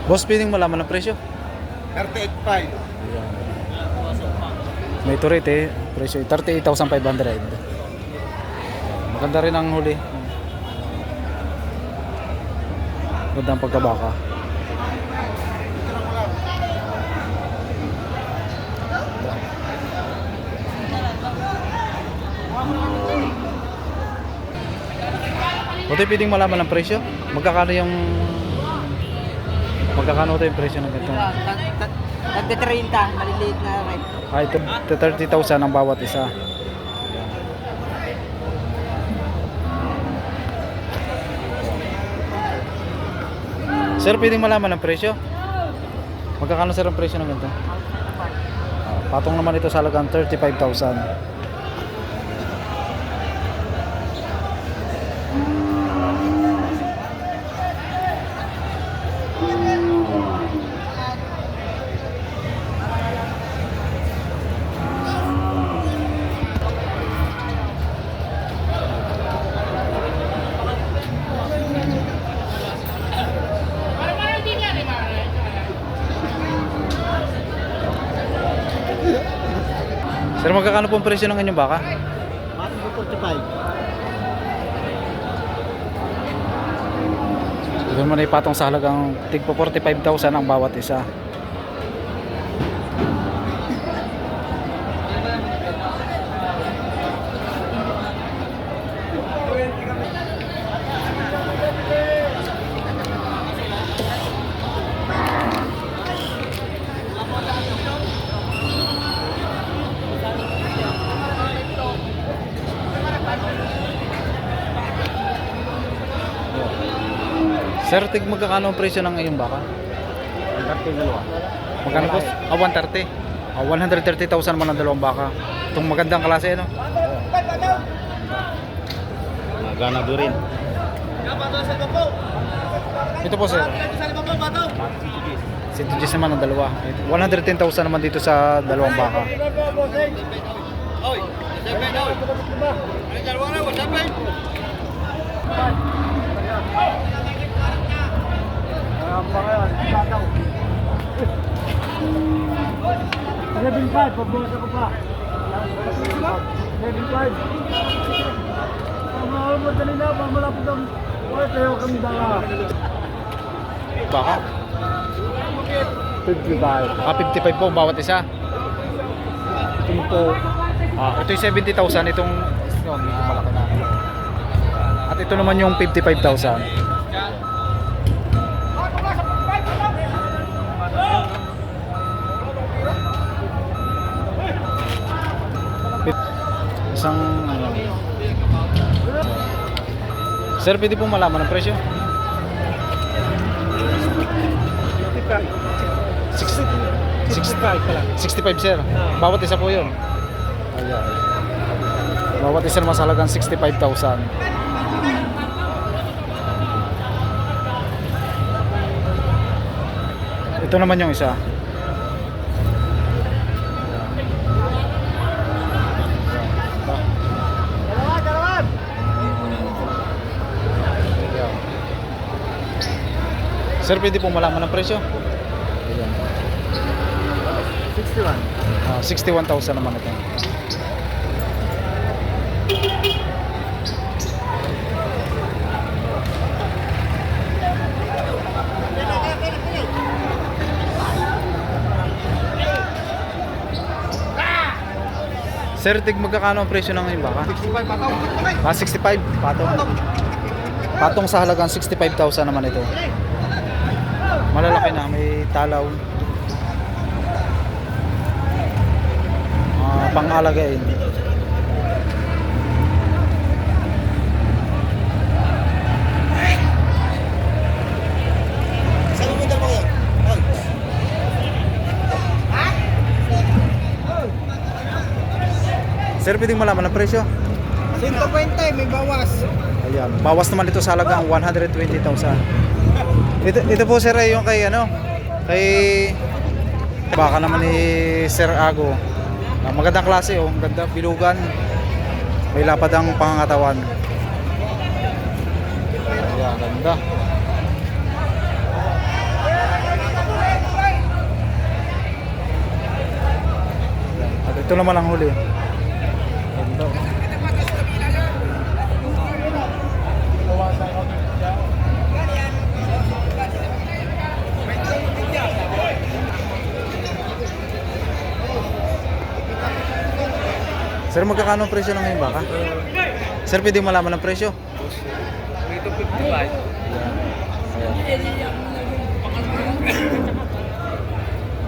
Boss, pwedeng malaman ang presyo? 38.5. May turete, presyo 38,500. Maganda rin ang huli. Ganda ang pagkabaka. Buti pwedeng malaman ang presyo? Magkano yung presyo ng ganito? Nagde-30, maliliit na rin. Ay, 30,000 ang bawat isa. Sir, pwedeng malaman ang presyo? Magkano sir ang presyo ng ganito? Patong naman ito sa halagang 35,000. Sir, magkano po ang presyo ng inyong baka? Mating ko 45. Doon mo na ipatong sa halagang tigpo 45,000 ang bawat isa. Sir, magkano ang presyo ng iyong baka? 32. Magkano po? 130. 130,000 naman ang dalawang baka. Itong magandang klase, no? Gana do rin. Ito po, sir. Sintuges naman ang dalawa. 110,000 naman dito sa dalawang baka. Pagbukas ako pa. 7.5. Ang mahal mo dali na, malapit ang tayo kami dala. Baka? 55. 55 po ang bawat isa. Ito. Ito yung 70,000. Itong medyo malaki na. At ito naman yung 55,000. Isang ano. Sir, pwede pong malaman ang presyo? 65 pala. 65 sir. Bawat isa po yun. Ayan. Bawat isa naman sa halagang 65,000. Ito naman yung isa. Sir, pwede pong malaman ang presyo? Ayan. 61. 61,000 naman ito. Sir, magkakano ang presyo ng ngayon baka? 65 patong. 65 patong. Patong sa halagang 65,000 naman ito. Malalaki na, may talaw. Pang-alagain. Saan mo dalawa yan? Sir, pwedeng malaman ang presyo? 120, may bawas. Ayan, bawas naman ito sa halagang 120,000. Ito po sir ay yung kay ano, kay baka naman ni Sir Ago. Magandang klase oh, maganda bilugan. May lapad ang pangangatawan. Ayan, ganda. Ito naman ang huli. Ganda. Sir, magkakano ang presyo ng ngayon baka? Sir, pwede malaman ang presyo? Ito 55.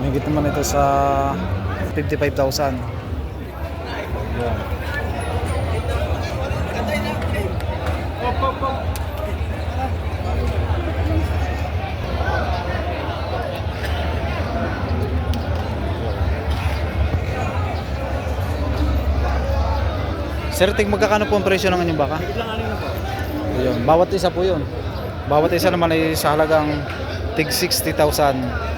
Mahigit naman ito sa 55,000. Ayan. Sir, magkakano po ang presyo ng inyong baka? Ayun, bawat isa po yun. Bawat isa naman ay sa halagang tig 60,000.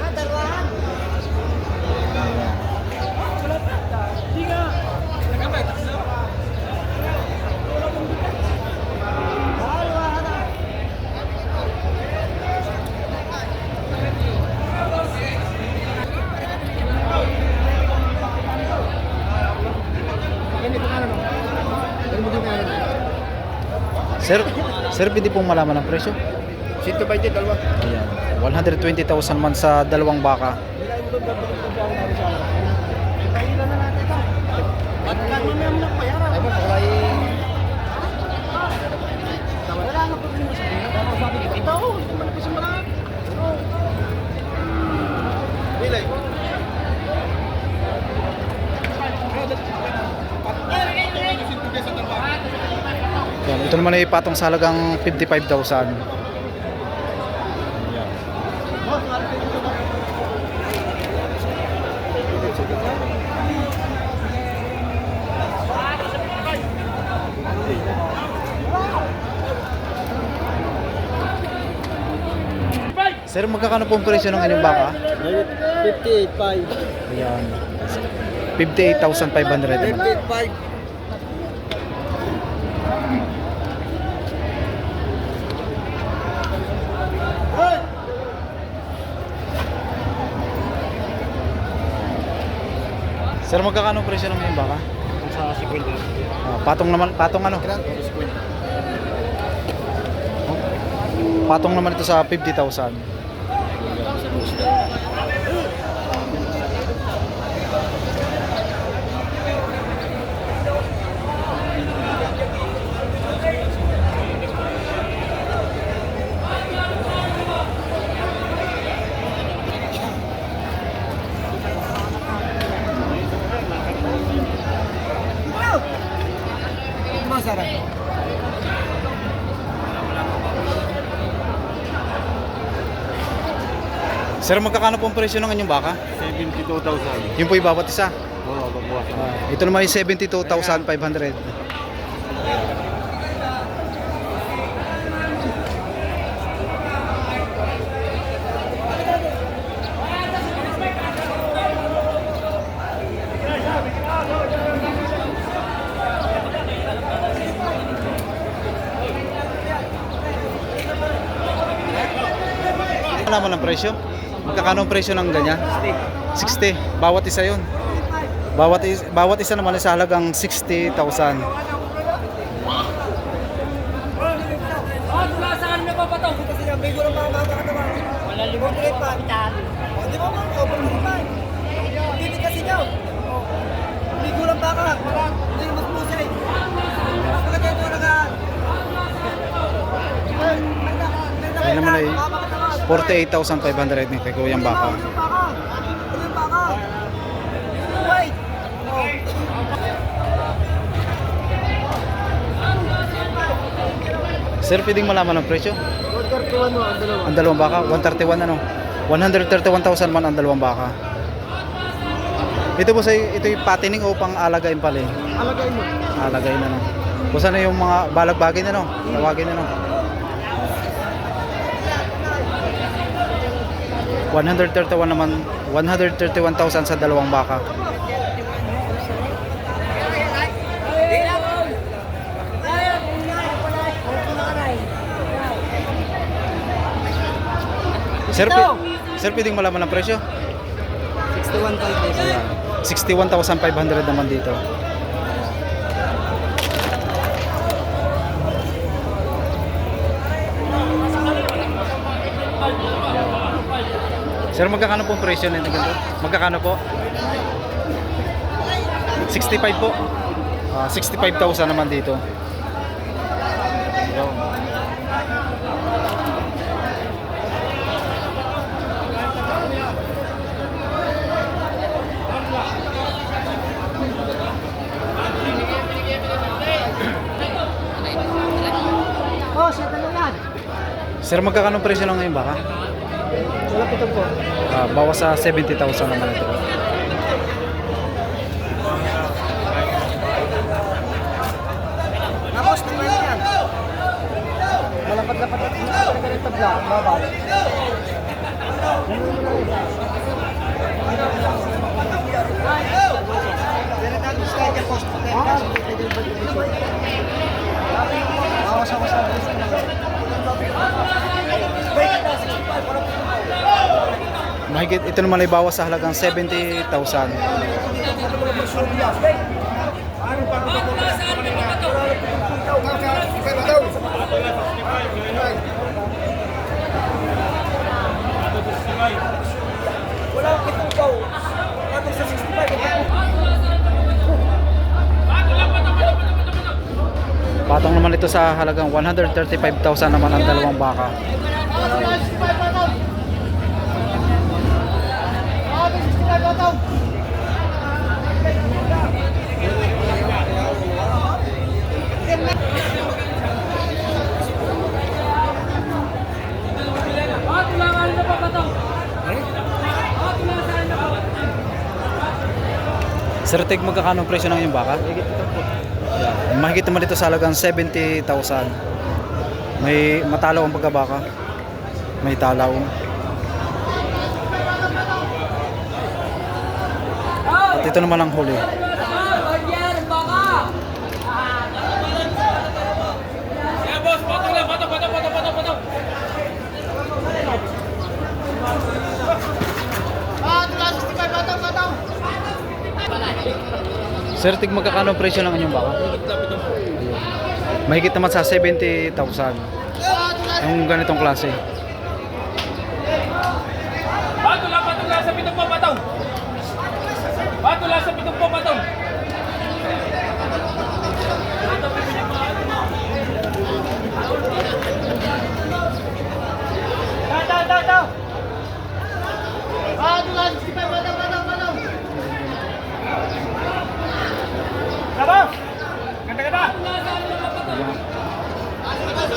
Sir, pwede pong malaman ang presyo? 120, dalawa. Ayan, 120,000 man sa dalawang baka. Yan, ito naman ay patong sa halagang 55,000. Sir, magkakano po ang presyo ng inyong baka? 58.5. Ayan. 58,500 naman. 58.5. Sir, magkakano ang presyo ng inyong baka? Sa 50. Patong naman, patong ano? Patong naman ito sa 50,000. Masarap. Sir, magkakano po ang presyo ng inyong baka? 72,000. Yun po yung bawat isa. Oo, babawasan. Ito naman yung 72,500. Alaman ang presyo? Magkakano ang presyo ng ganyan? 60. Bawat isa yun. Bawat isa naman ay sa halagang 60,000. Yan naman ay 48,500 ni kay Kuyang Baka. Sir, pwedeng malaman ang presyo? 131 mo, ang dalawa. Ang dalawang baka, 131 ano? 131,000 man ang dalawang baka. Ito po sa ito yung patining o pang alagayin pala eh. Alagayin mo. Alagayin ano. Kung saan na yung mga balagbagin ano? Tawagin ano? 131 naman, 131,000 sa dalawang baka. Sir, sir, pwedeng malaman ang presyo? 61,000. Ayan. 61,500 naman dito. Sir, magkakano po ang presyo nito ganito? Magkakano po? 65 po. 65,000 naman dito. Yo. Oh, siya yan. Sir, magkakano ang presyo lang ngayon baka? Wala po po. Bawas sa 70,000 naman ito. Tapos naman yan. Malapat-lapat at ganito tabla. Babal. Mahigit ito naman ay bawas sa halagang 70,000. Patong naman ito sa halagang 135,000 naman ang dalawang baka. Sir Tig, magkakano ang presyo ng iyong baka? Yeah. Mahigit naman dito sa halagang 70,000. May matalaw ang pagkabaka. May talaw. At ito naman ang huli. Sir Tig, magkakano ang presyo ng inyong baka? Ayun. Mahigit naman sa 70,000. Yung ganitong klase. Patula sa pitong papataw. Patula sa pitong papataw. Daw. Patula 65 patong. Sabang! Ganda!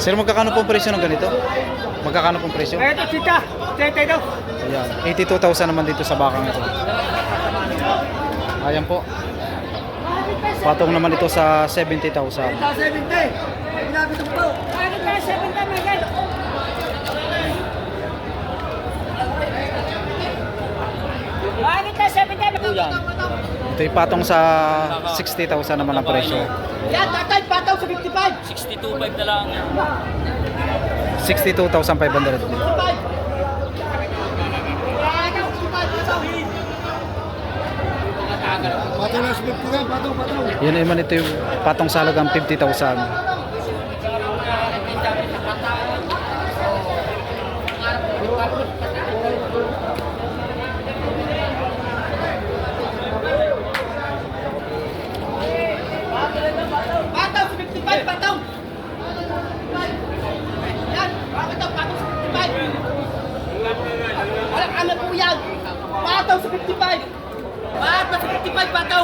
Sir, magkakano po ang presyo ng ganito? Magkakano po ang presyo? Ito, tita! Tita daw! Ayan, 82,000 naman dito sa bakang ito. Ayan po. Patong naman ito sa 70,000. Tita 70! Pinapit ang po! Bakit na 70 Miguel? Bakit na 70? Ito ay patong sa 60,000 naman ang presyo. Yan, tatay, pataw sa 55! 62.5 na lang. 62,500 din. Pataw na sa 55, pataw. Yan naman ito yung patong sa halagang 50,000. Pataw sa 55, pataw! Yan, pataw sa 55! Walang anak po yan! Pataw sa 55! Pataw sa 55, pataw!